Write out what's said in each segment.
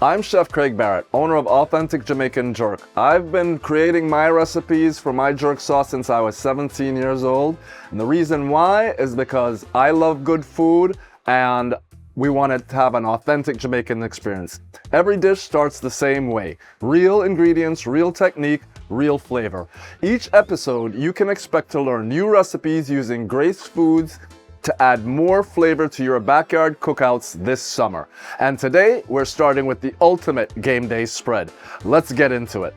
I'm Chef Craig Barrett, owner of Authentic Jamaican Jerk. I've been creating my recipes for my jerk sauce since I was 17 years old. And the reason why is because I love good food and we wanted to have an authentic Jamaican experience. Every dish starts the same way. Real ingredients, real technique, real flavor. Each episode, you can expect to learn new recipes using Grace Foods to add more flavor to your backyard cookouts this summer. And today, we're starting with the ultimate game day spread. Let's get into it.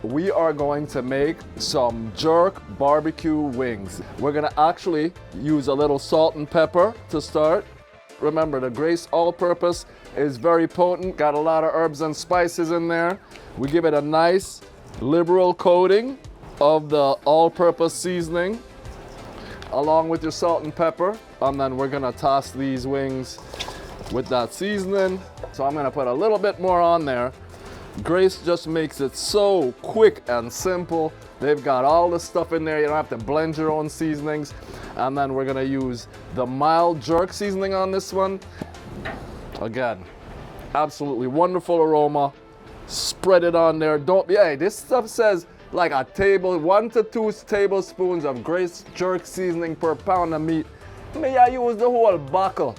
We are going to make some jerk barbecue wings. We're gonna actually use a little salt and pepper to start. Remember, the Grace all-purpose is very potent, got a lot of herbs and spices in there. We give it a nice liberal coating of the all-purpose seasoning along with your salt and pepper, and then we're gonna toss these wings with that seasoning. So I'm gonna put a little bit more on there. Grace just makes it so quick and simple. They've got all the stuff in there. You don't have to blend your own seasonings. And then we're gonna use the mild jerk seasoning on this one. Again, absolutely wonderful aroma. Spread it on there. Hey, this stuff says like a 1 to 2 tablespoons of Grace jerk seasoning per pound of meat. I use the whole buckle.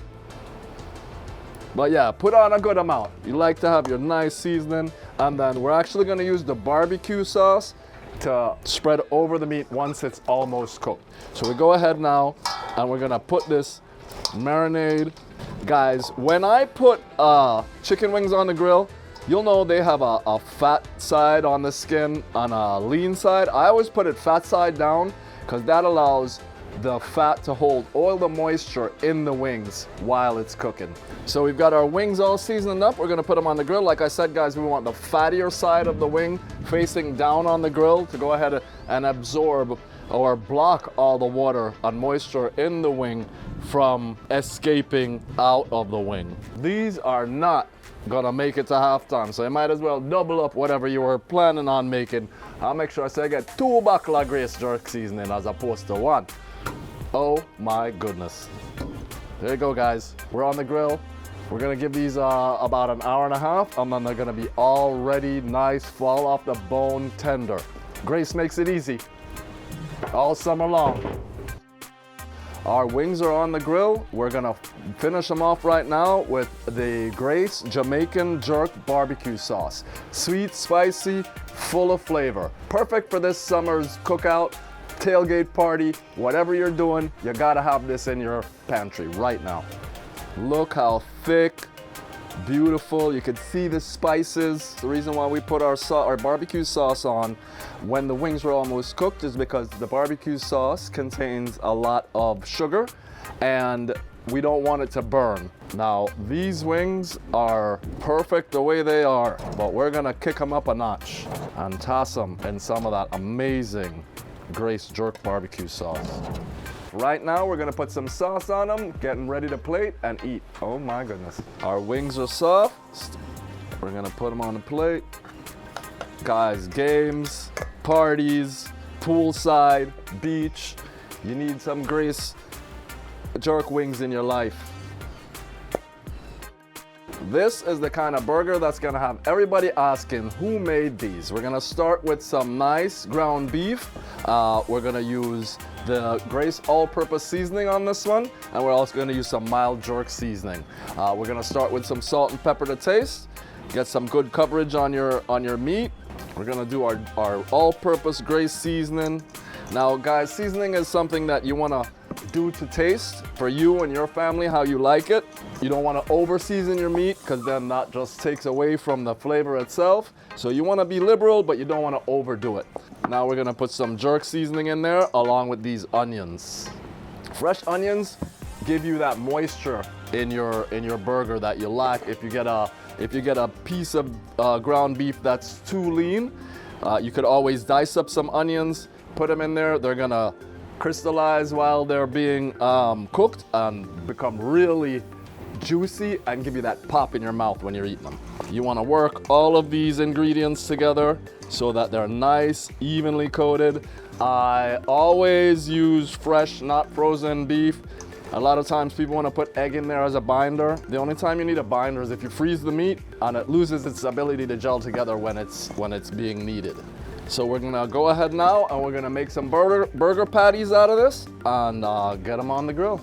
But yeah, put on a good amount. You like to have your nice seasoning. And then we're actually gonna use the barbecue sauce to spread over the meat once it's almost cooked. So we go ahead now and we're gonna put this marinade. Guys, when I put chicken wings on the grill, you'll know they have a fat side on the skin and a lean side. I always put it fat side down because that allows the fat to hold all the moisture in the wings while it's cooking. So we've got our wings all seasoned up. We're gonna put them on the grill. Like I said, guys, we want the fattier side of the wing facing down on the grill to go ahead and absorb or block all the water and moisture in the wing from escaping out of the wing. These are not gonna make it to halftime, so you might as well double up whatever you were planning on making. I'll make sure I get 2 buckets of Grace jerk seasoning as opposed to 1. Oh my goodness. There you go, guys. We're on the grill. We're gonna give these about an hour and a half, and then they're gonna be already nice, fall off the bone tender. Grace makes it easy all summer long. Our wings are on the grill. We're gonna finish them off right now with the Grace Jamaican Jerk Barbecue Sauce. Sweet, spicy, full of flavor. Perfect for this summer's cookout, tailgate party, whatever you're doing, you gotta have this in your pantry right now. Look how thick, beautiful. You can see the spices. The reason why we put our barbecue sauce on when the wings were almost cooked is because the barbecue sauce contains a lot of sugar and we don't want it to burn. Now, these wings are perfect the way they are, but we're gonna kick them up a notch and toss them in some of that amazing Grace jerk barbecue sauce. Right now, we're gonna put some sauce on them, getting ready to plate and eat. Oh my goodness. Our wings are soft. We're gonna put them on the plate. Guys, games, parties, poolside, beach. You need some Grace jerk wings in your life. This is the kind of burger that's gonna have everybody asking who made these. We're gonna start with some nice ground beef. We're gonna use the Grace all-purpose seasoning on this one, and we're also gonna use some mild jerk seasoning. We're gonna start with some salt and pepper to taste. Get some good coverage on your meat. We're gonna do our all-purpose Grace seasoning. Now, guys, seasoning is something that you wanna do to taste for you and your family, how you like it. You don't want to over season your meat because then that just takes away from the flavor itself. So you want to be liberal, but you don't want to overdo it. Now we're going to put some jerk seasoning in there along with these onions. Fresh onions give you that moisture in your burger that you lack if you get a piece of ground beef that's too lean. You could always dice up some onions, put them in there. They're gonna crystallize while they're being cooked and become really juicy and give you that pop in your mouth when you're eating them. You want to work all of these ingredients together so that they're nice, evenly coated. I always use fresh, not frozen beef. A lot of times people want to put egg in there as a binder. The only time you need a binder is if you freeze the meat and it loses its ability to gel together when it's being kneaded. So we're gonna go ahead now and we're gonna make some burger patties out of this and get them on the grill.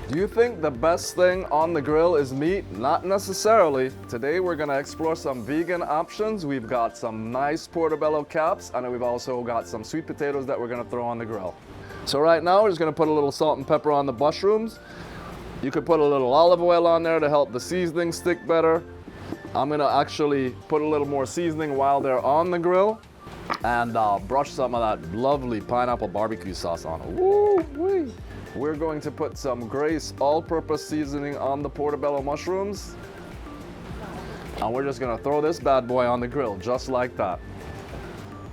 Do you think the best thing on the grill is meat? Not necessarily. Today we're gonna explore some vegan options. We've got some nice portobello caps, and we've also got some sweet potatoes that we're gonna throw on the grill. So right now we're just gonna put a little salt and pepper on the mushrooms. You could put a little olive oil on there to help the seasoning stick better. I'm gonna actually put a little more seasoning while they're on the grill and brush some of that lovely pineapple barbecue sauce on it. Woo-wee. We're going to put some Grace all-purpose seasoning on the portobello mushrooms. And we're just gonna throw this bad boy on the grill, just like that.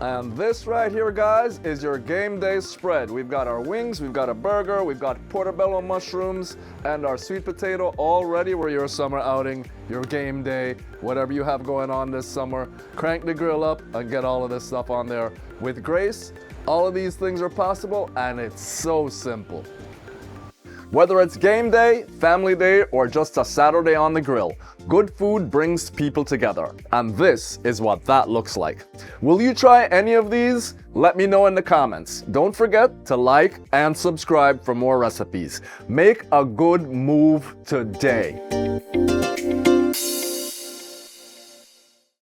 And this right here, guys, is your game day spread. We've got our wings, we've got a burger, we've got portobello mushrooms, and our sweet potato all ready for your summer outing, your game day, whatever you have going on this summer. Crank the grill up and get all of this stuff on there. With Grace, all of these things are possible, and it's so simple. Whether it's game day, family day, or just a Saturday on the grill, good food brings people together. And this is what that looks like. Will you try any of these? Let me know in the comments. Don't forget to like and subscribe for more recipes. Make a good move today.